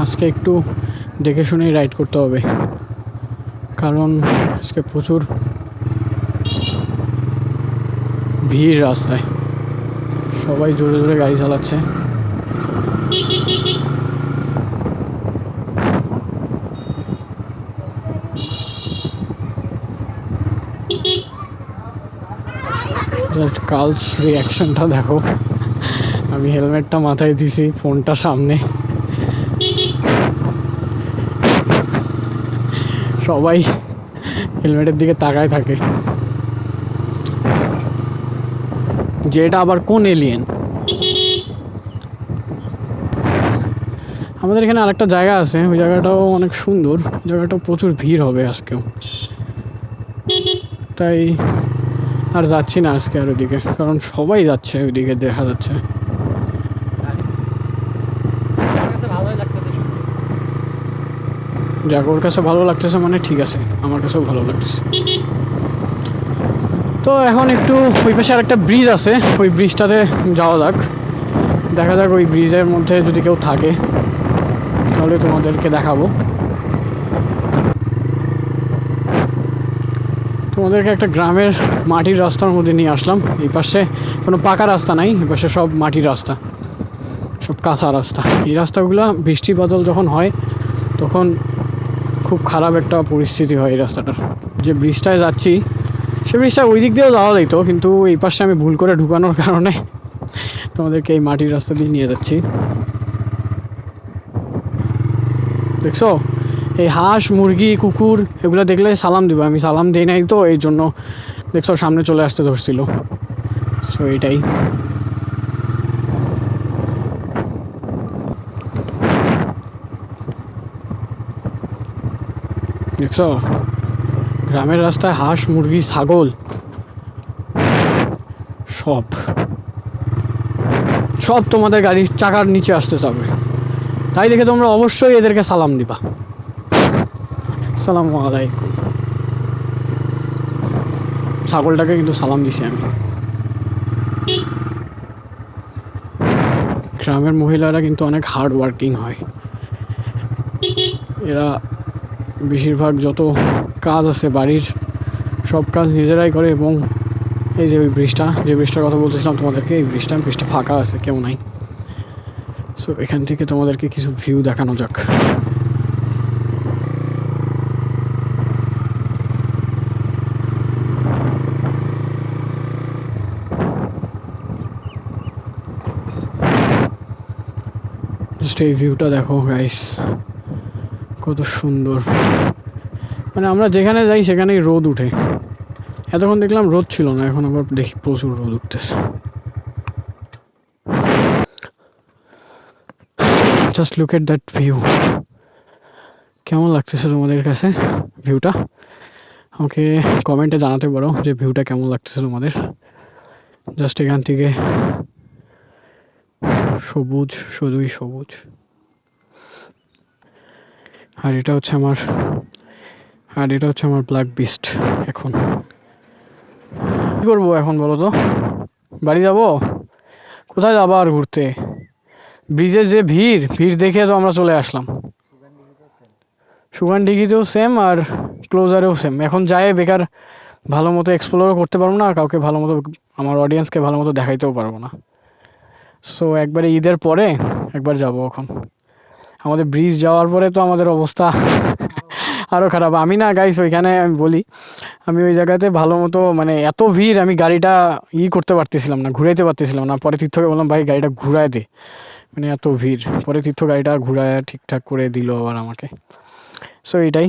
আজকে একটু দেখে শুনেই রাইড করতে হবে, কারণ আজকে প্রচুর ভিড় রাস্তায়, সবাই জোরে জোরে গাড়ি চালাচ্ছে। কালস রিয়াকশনটা দেখো, আমি হেলমেটটা মাথায় দিছি, ফোনটা সামনে, সবাই হেলমেটের দিকে তাকায় থাকে যে এটা আবার কোন এলিয়েন। আমাদের এখানে আরেকটা জায়গা আছে, ওই জায়গাটাও অনেক সুন্দর, জায়গাটাও প্রচুর ভিড় হবে আজকেও, তাই আর যাচ্ছি না আজকে আর ওইদিকে, কারণ সবাই যাচ্ছে ওইদিকে, দেখা যাচ্ছে। যাক, ওর কাছে ভালো লাগতেছে মানে ঠিক আছে, আমার কাছেও ভালো লাগতেছে। তো এখন একটু ওই পাশে আরেকটা ব্রিজ আছে, ওই ব্রিজটাতে যাওয়া যাক, দেখা যাক ওই ব্রিজের মধ্যে যদি কেউ থাকে তাহলে তোমাদেরকে দেখাবো। তোমাদেরকে একটা গ্রামের মাটির রাস্তার মধ্যে নিয়ে আসলাম। এই পাশে কোনো পাকা রাস্তা নাই, এই পাশে সব মাটির রাস্তা, সব কাঁচা রাস্তা। এই রাস্তাগুলো বৃষ্টি বাদল যখন হয় তখন খুব খারাপ একটা পরিস্থিতি হয় এই রাস্তাটার। যে ব্রিজটায় যাচ্ছি সে ব্রিজটা ওই দিক দিয়েও যাওয়া যেত, কিন্তু এই পাশে আমি ভুল করে ঢুকানোর কারণে তোমাদেরকে এই মাটির রাস্তা দিয়ে নিয়ে যাচ্ছি। দেখছো, এই হাঁস, মুরগি, কুকুর এগুলো দেখলে সালাম দিব, আমি সালাম দিই নাই তো এই জন্য দেখছো সামনে চলে আসতে ধরছিল। সো এইটাই। দেখছো, গ্রামের রাস্তায় হাঁস, মুরগি, ছাগল সব সব তোমাদের গাড়ির চাকার নিচে আসতে চাবে, তাই দেখে তোমরা অবশ্যই এদেরকে সালাম দিবা। আসসালামু আলাইকুম। ছাগলটাকে কিন্তু সালাম দিছি আমি। গ্রামের মহিলারা কিন্তু অনেক হার্ড ওয়ার্কিং হয়, এরা বেশিরভাগ যত কাজ আছে বাড়ির সব কাজ নিজেরাই করে। এবং এই যে ওই ব্রিজটা, যে ব্রিজটার কথা বলতেছিলাম তোমাদেরকে, এই ব্রিজটা ফাঁকা আছে, কেউ নাই। সো এখান থেকে তোমাদেরকে কিছু ভিউ দেখানো যাক। জাস্ট এই ভিউটা দেখো গাইস, কত সুন্দর। মানে আমরা যেখানে যাই সেখানেই রোদ উঠে। এতক্ষণ দেখলাম রোদ ছিল না, এখন আবার দেখি প্রচুর রোদ উঠতেছে। Just look at that view. কেমন লাগতেছে তোমাদের কাছে ভিউটা? আমাকে কমেন্টে জানাতে পারো যে ভিউটা কেমন লাগতেছে তোমাদের। জাস্ট এখান থেকে সবুজ, শুধুই সবুজ। আর এটা হচ্ছে আমার ব্ল্যাক বিস্ট। এখন কি করবো এখন বলো তো? বাড়ি যাব? কোথায় যাবো আর ঘুরতে? ব্রিজের যে ভিড় দেখে তো আমরা চলে আসলাম। সুগানডিঘিতেও সেম আর ক্লোজারেও সেম। এখন যাই বেকার ভালো মতো এক্সপ্লোরও করতে পারবো না, কাউকে ভালো মতো, আমার অডিয়েন্সকে ভালো মতো দেখাইতেও পারবো না। সো একবারে ঈদের পরে একবার যাব। এখন আমাদের ব্রিজ যাওয়ার পরে তো আমাদের অবস্থা আরও খারাপ। আমি না গাইস, ওইখানে আমি বলি, আমি ওই জায়গাতে ভালো মতো, মানে এত ভিড়, আমি গাড়িটা করতে পারতেছিলাম না, ঘুরাইতে পারতেছিলাম না। পরে তীর্থকে বললাম, ভাই গাড়িটা ঘুরায় দে, মানে এত ভিড়। পরে তীর্থ গাড়িটা ঘুরায় ঠিকঠাক করে দিল আবার আমাকে। সো এটাই।